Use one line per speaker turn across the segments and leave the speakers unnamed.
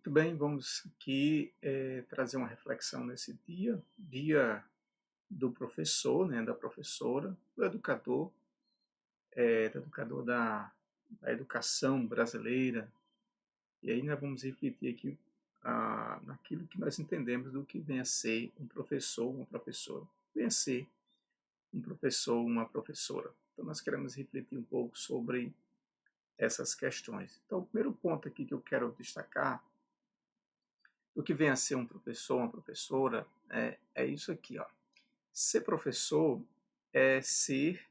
Muito bem, vamos aqui trazer uma reflexão nesse dia, dia do professor, né, da professora, do educador da educação brasileira. E aí nós vamos refletir aqui naquilo que nós entendemos do que vem a ser um professor, uma professora. Vem a ser um professor, uma professora. Então nós queremos refletir um pouco sobre essas questões. Então o primeiro ponto aqui que eu quero destacar do que vem a ser um professor, uma professora, é isso aqui, ó. Ser professor é ser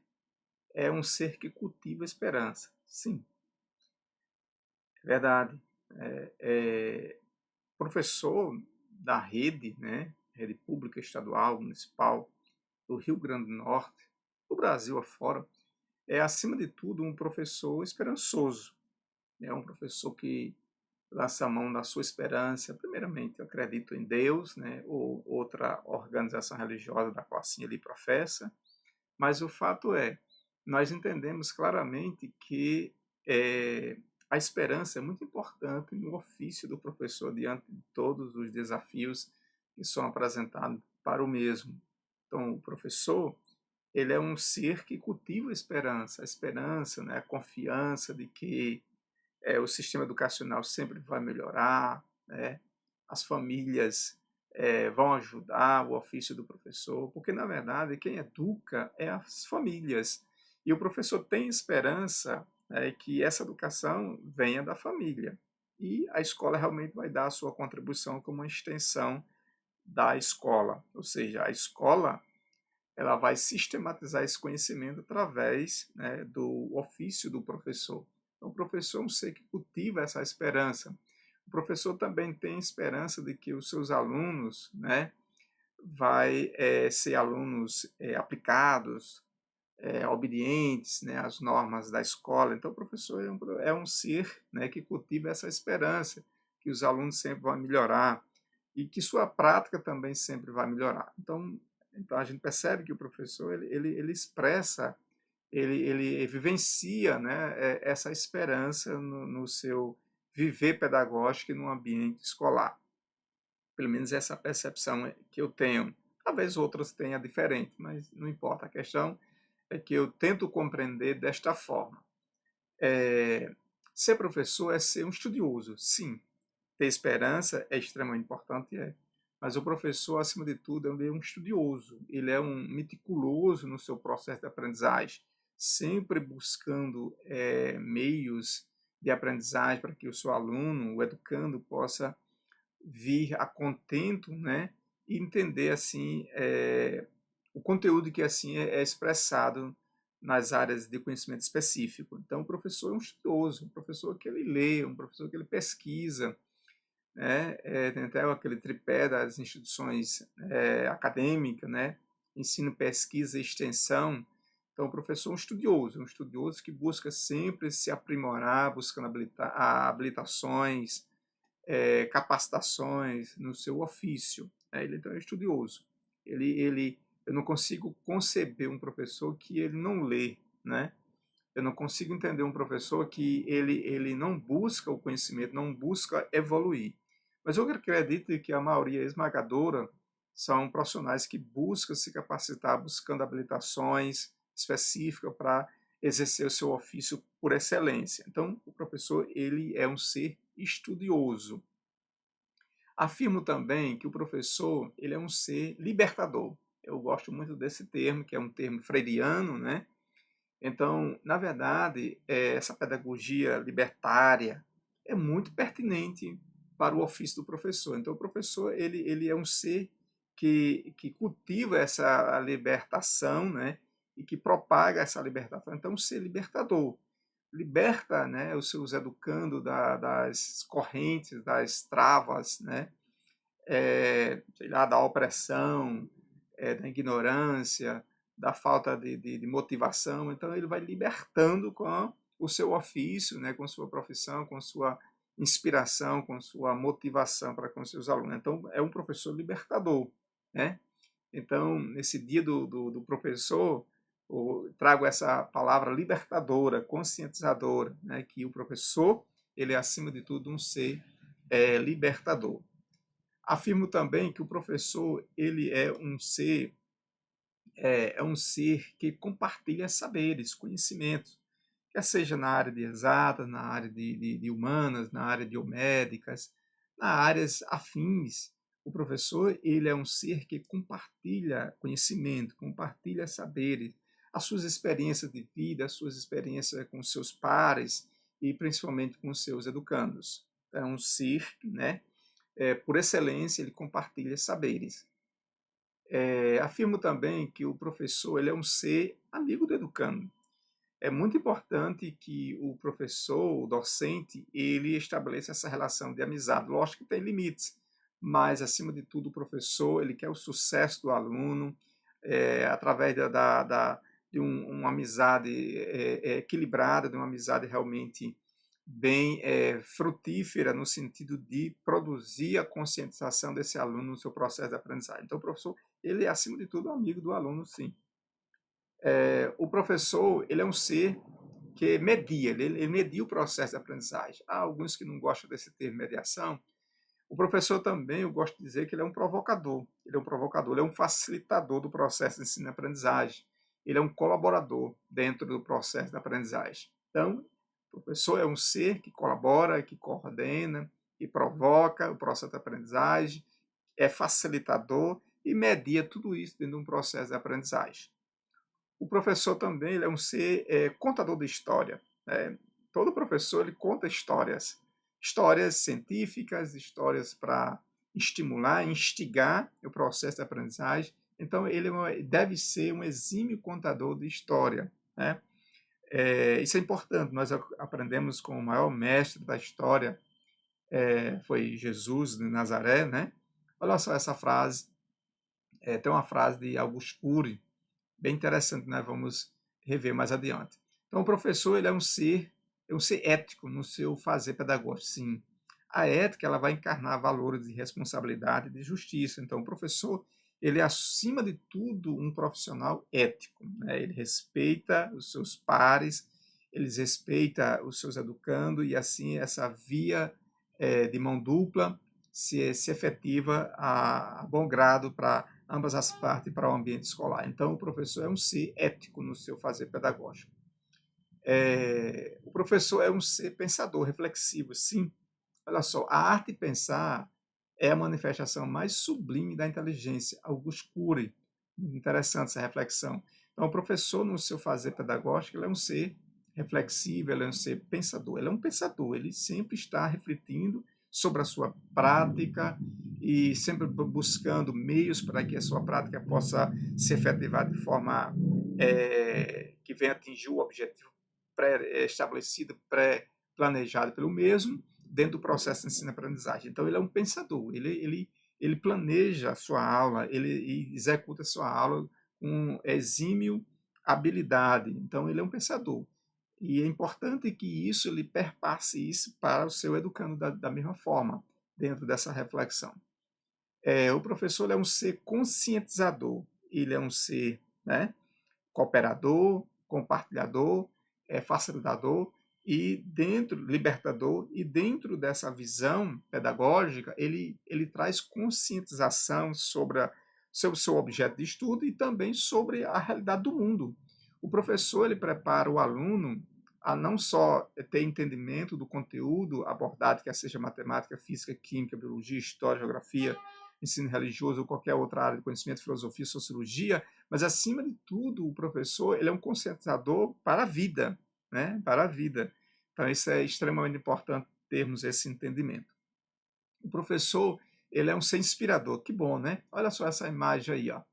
é um ser que cultiva a esperança. Sim, é verdade. Professor da rede, né, rede pública, estadual, municipal, do Rio Grande do Norte, do Brasil afora, é acima de tudo um professor esperançoso. É um professor que lança a mão da sua esperança. Primeiramente, eu acredito em Deus, né, ou outra organização religiosa da qual assim ele professa, mas o fato é, nós entendemos claramente que a esperança é muito importante no ofício do professor diante de todos os desafios que são apresentados para o mesmo. Então, o professor, ele é um ser que cultiva a esperança, né, a confiança de que o sistema educacional sempre vai melhorar, né? As famílias vão ajudar o ofício do professor, porque na verdade quem educa é as famílias. E o professor tem esperança que essa educação venha da família. E a escola realmente vai dar a sua contribuição como uma extensão da escola. Ou seja, a escola ela vai sistematizar esse conhecimento através, né, do ofício do professor. Então, o professor é um ser que cultiva essa esperança. O professor também tem esperança de que os seus alunos, né, vai ser alunos aplicados, obedientes, né, às normas da escola. Então, o professor é um ser, né, que cultiva essa esperança, que os alunos sempre vão melhorar e que sua prática também sempre vai melhorar. Então a gente percebe que o professor ele expressa, ele vivencia, né, essa esperança no seu viver pedagógico e no ambiente escolar. Pelo menos essa percepção que eu tenho. Talvez outras tenham diferente, mas não importa. A questão é que eu tento compreender desta forma. É, Ser professor é ser um estudioso, sim. Ter esperança é extremamente importante, é. Mas o professor, acima de tudo, ele é um estudioso, ele é um meticuloso no seu processo de aprendizagem, sempre buscando meios de aprendizagem para que o seu aluno, o educando, possa vir a contento, né, e entender assim o conteúdo que assim é expressado nas áreas de conhecimento específico. Então, o professor é um estudioso, um professor que ele lê, um professor que ele pesquisa, né? Tem até aquele tripé das instituições acadêmicas, né? Ensino, pesquisa e extensão. Então, o professor é um estudioso que busca sempre se aprimorar, buscando habilitações, capacitações no seu ofício. Né? Ele então é estudioso. Eu não consigo conceber um professor que ele não lê, né? Eu não consigo entender um professor que ele não busca o conhecimento, não busca evoluir. Mas eu acredito que a maioria esmagadora são profissionais que buscam se capacitar, buscando habilitações específicas para exercer o seu ofício por excelência. Então, o professor ele é um ser estudioso. Afirmo também que o professor ele é um ser libertador. Eu gosto muito desse termo, que é um termo freiriano, né? Então, na verdade, essa pedagogia libertária é muito pertinente para o ofício do professor. Então, o professor ele é um ser que cultiva essa libertação, né? E que propaga essa libertação. Então, um ser libertador. Liberta, né, os seus educando das correntes, das travas, né? Sei lá, da opressão, da ignorância, da falta de motivação. Então, ele vai libertando com o seu ofício, né, com sua profissão, com sua inspiração, com sua motivação para com seus alunos. Então, é um professor libertador. Né? Então, nesse dia do professor, eu trago essa palavra libertadora, conscientizadora, né, que o professor, ele é, acima de tudo, um ser libertador. Afirmo também que o professor ele é um ser que compartilha saberes, conhecimentos, quer seja na área de exatas, na área de humanas, na área biomédicas, na áreas afins. O professor ele é um ser que compartilha conhecimento, compartilha saberes, as suas experiências de vida, as suas experiências com seus pares e principalmente com seus educandos. É um ser, né? Por excelência, ele compartilha saberes. Afirmo também que o professor ele é um ser amigo do educando. É muito importante que o professor, o docente, ele estabeleça essa relação de amizade. Lógico que tem limites, mas, acima de tudo, o professor ele quer o sucesso do aluno através de uma amizade equilibrada, de uma amizade realmente bem frutífera, no sentido de produzir a conscientização desse aluno no seu processo de aprendizagem. Então, o professor, ele é, acima de tudo, um amigo do aluno, sim. O professor, ele é um ser que media, ele media o processo de aprendizagem. Há alguns que não gostam desse termo mediação. O professor também, eu gosto de dizer que ele é um provocador. Ele é um provocador, ele é um facilitador do processo de ensino e aprendizagem. Ele é um colaborador dentro do processo de aprendizagem. Então, o professor é um ser que colabora, que coordena, que provoca o processo de aprendizagem, é facilitador e media tudo isso dentro de um processo de aprendizagem. O professor também ele é um ser contador de história. Né? Todo professor ele conta histórias, histórias científicas, histórias para estimular, instigar o processo de aprendizagem. Então, ele deve ser um exímio contador de história. Né? Isso é importante. Nós aprendemos com o maior mestre da história, foi Jesus de Nazaré. Né? Olha só essa frase. Tem uma frase de Augusto Cury, bem interessante, né? Vamos rever mais adiante. Então, o professor ele é um ser ético no seu fazer pedagógico, sim. A ética ela vai encarnar valores de responsabilidade e de justiça. Então, o professor ele é, acima de tudo, um profissional ético. Né? Ele respeita os seus pares, ele respeita os seus educandos e, assim, essa via de mão dupla se efetiva a bom grado para ambas as partes para o ambiente escolar. Então, o professor é um ser ético no seu fazer pedagógico. O professor é um ser pensador, reflexivo, sim. Olha só, a arte de pensar é a manifestação mais sublime da inteligência. Augusto Cury, interessante essa reflexão. Então, o professor, no seu fazer pedagógico, ele é um ser reflexivo, ele é um ser pensador. Ele é um pensador, ele sempre está refletindo sobre a sua prática e sempre buscando meios para que a sua prática possa se efetivar de forma que venha atingir o objetivo pré-estabelecido, pré-planejado pelo mesmo, dentro do processo de ensino-aprendizagem. Então, ele é um pensador, ele planeja a sua aula, ele executa a sua aula com exímio habilidade. Então, ele é um pensador. E é importante que isso ele perpasse isso para o seu educando da mesma forma, dentro dessa reflexão. O professor é um ser conscientizador, ele é um ser, né, cooperador, compartilhador, facilitador e libertador, e dentro dessa visão pedagógica, ele traz conscientização sobre o seu objeto de estudo e também sobre a realidade do mundo. O professor ele prepara o aluno a não só ter entendimento do conteúdo abordado, quer seja matemática, física, química, biologia, história, geografia, ensino religioso ou qualquer outra área de conhecimento, filosofia, sociologia, mas, acima de tudo, o professor ele é um conscientizador para a vida, né? Para a vida. Então, isso é extremamente importante termos esse entendimento. O professor ele é um ser inspirador. Que bom, né? Olha só essa imagem aí, ó.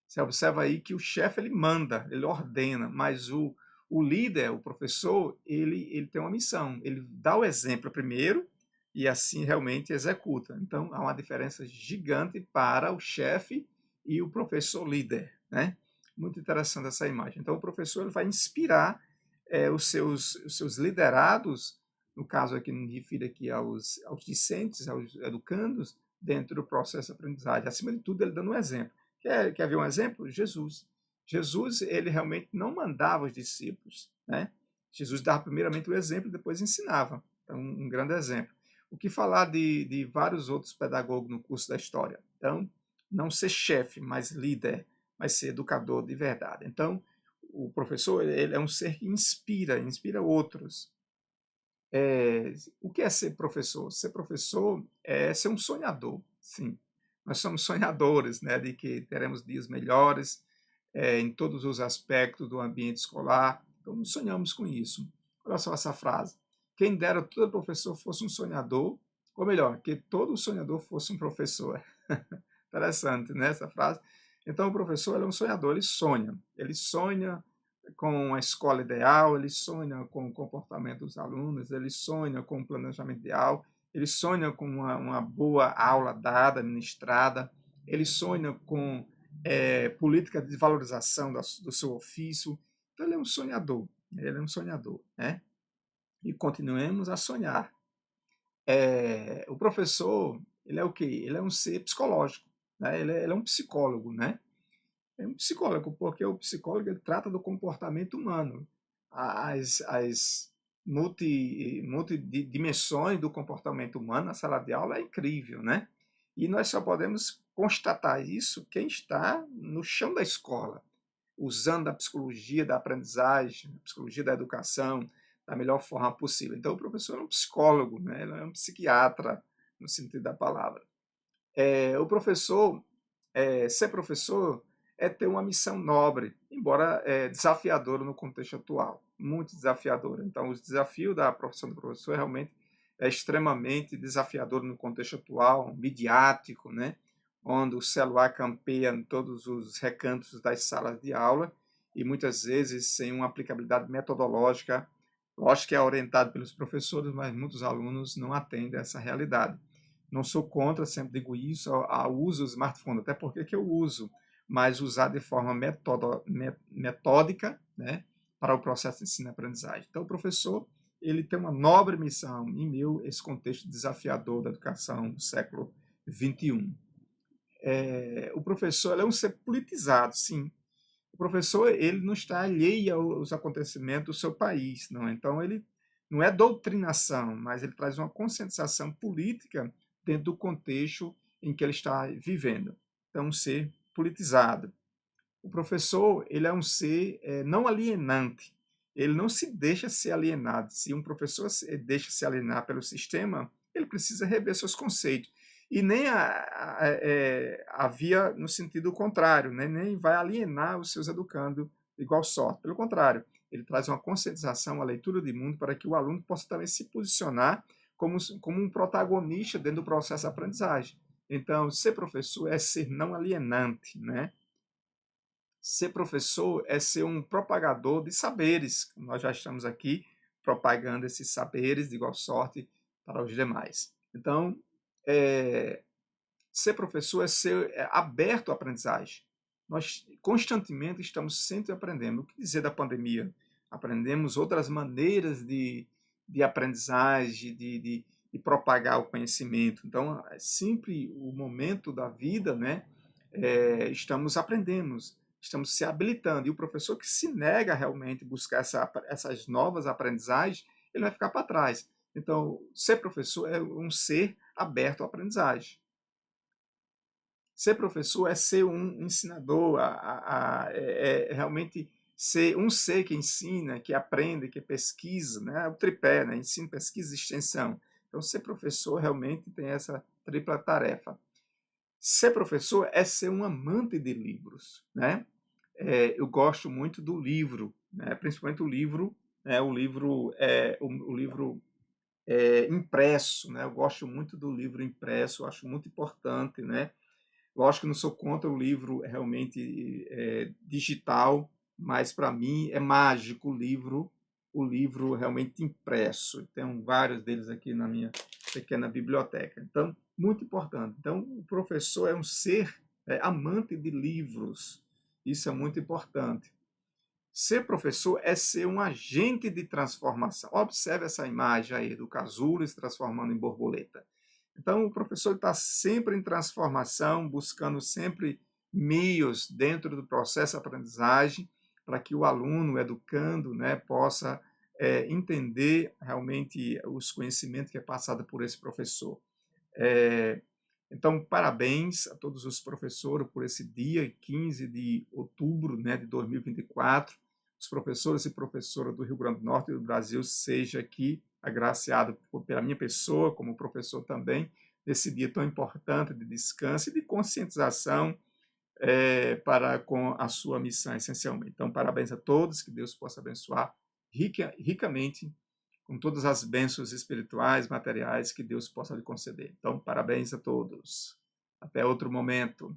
Você observa aí que o chefe ele manda, ele ordena, mas o líder, o professor, ele tem uma missão. Ele dá o exemplo primeiro e assim realmente executa. Então há uma diferença gigante para o chefe e o professor líder, né? Muito interessante essa imagem. Então o professor ele vai inspirar os seus liderados, no caso aqui me refiro aqui aos discentes, aos educandos, dentro do processo de aprendizagem. Acima de tudo, ele dando um exemplo. Quer ver um exemplo? Jesus. Jesus, ele realmente não mandava os discípulos, né? Jesus dava primeiramente o exemplo e depois ensinava. Então, um grande exemplo. O que falar de vários outros pedagogos no curso da história? Então, não ser chefe, mas líder, mas ser educador de verdade. Então, o professor ele é um ser que inspira, inspira outros. O que é ser professor? Ser professor é ser um sonhador, sim. Nós somos sonhadores, né, de que teremos dias melhores em todos os aspectos do ambiente escolar. Então, sonhamos com isso. Olha só essa frase. Quem dera todo professor fosse um sonhador, ou melhor, que todo sonhador fosse um professor. Interessante, né, essa frase? Então, o professor ele é um sonhador, ele sonha com a escola ideal, ele sonha com o comportamento dos alunos, ele sonha com o planejamento ideal, ele sonha com uma boa aula dada, ministrada, ele sonha com política de valorização do seu ofício. Então, ele é um sonhador, né? E continuemos a sonhar. O professor, ele é o quê? Ele é um ser psicológico, né? Ele é um psicólogo, né? É um psicólogo, porque o psicólogo ele trata do comportamento humano. As multidimensões do comportamento humano na sala de aula é incrível, né? E nós só podemos constatar isso quem está no chão da escola, usando a psicologia da aprendizagem, a psicologia da educação da melhor forma possível. Então, o professor é um psicólogo, né? Ele é um psiquiatra, no sentido da palavra. O professor, ser professor é ter uma missão nobre, embora desafiadora no contexto atual, muito desafiadora. Então, os desafios da profissão do professor realmente é extremamente desafiador no contexto atual, midiático, né? Onde o celular campeia em todos os recantos das salas de aula e muitas vezes sem uma aplicabilidade metodológica. Lógico que é orientado pelos professores, mas muitos alunos não atendem a essa realidade. Não sou contra, sempre digo isso, ao uso do smartphone, até porque que eu uso, mas usar de forma metódica, né, para o processo de ensino-aprendizagem. Então, o professor ele tem uma nobre missão em meio a esse contexto desafiador da educação do século XXI. O professor ele é um ser politizado, sim. O professor ele não está alheio aos acontecimentos do seu país, não. Então ele não é doutrinação, mas ele traz uma conscientização política dentro do contexto em que ele está vivendo. Então, um ser politizado. O professor ele é um ser não alienante. Ele não se deixa ser alienado. Se um professor deixa se alienar pelo sistema, ele precisa rever seus conceitos. E nem havia no sentido contrário, né? Nem vai alienar os seus educandos de igual sorte. Pelo contrário, ele traz uma conscientização, uma leitura de mundo para que o aluno possa também se posicionar como um protagonista dentro do processo de aprendizagem. Então, ser professor é ser não alienante, né? Ser professor é ser um propagador de saberes. Nós já estamos aqui propagando esses saberes de igual sorte para os demais. Então, é, ser professor é ser aberto à aprendizagem. Nós constantemente estamos sempre aprendendo. O que dizer da pandemia? Aprendemos outras maneiras de aprendizagem, de propagar o conhecimento. Então, é sempre o momento da vida, né? Estamos aprendendo, estamos se habilitando. E o professor que se nega realmente a buscar essas novas aprendizagens, ele vai ficar para trás. Então, ser professor é um ser aberto à aprendizagem. Ser professor é ser um ensinador, realmente ser um ser que ensina, que aprende, que pesquisa, né? O tripé, né? Ensino, pesquisa e extensão. Então, ser professor realmente tem essa tripla tarefa. Ser professor é ser um amante de livros, né? Eu gosto muito do livro, né? Principalmente o livro impresso, né? Eu gosto muito do livro impresso, acho muito importante, né? Lógico que não sou contra o livro realmente digital, mas para mim é mágico o livro realmente impresso. Tenho vários deles aqui na minha pequena biblioteca. Então, muito importante. Então, o professor é um ser amante de livros. Isso é muito importante. Ser professor é ser um agente de transformação. Observe essa imagem aí do casulo se transformando em borboleta. Então, o professor está sempre em transformação, buscando sempre meios dentro do processo de aprendizagem para que o aluno, o educando, né, possa entender realmente os conhecimentos que é passado por esse professor. Eh, então, parabéns a todos os professores por esse dia 15 de outubro, né, de 2024. Os professores e professoras do Rio Grande do Norte e do Brasil seja aqui agraciado pela minha pessoa, como professor também, nesse dia tão importante de descanso e de conscientização para com a sua missão essencialmente. Então, parabéns a todos, que Deus possa abençoar ricamente com todas as bênçãos espirituais, materiais que Deus possa lhe conceder. Então, parabéns a todos. Até outro momento.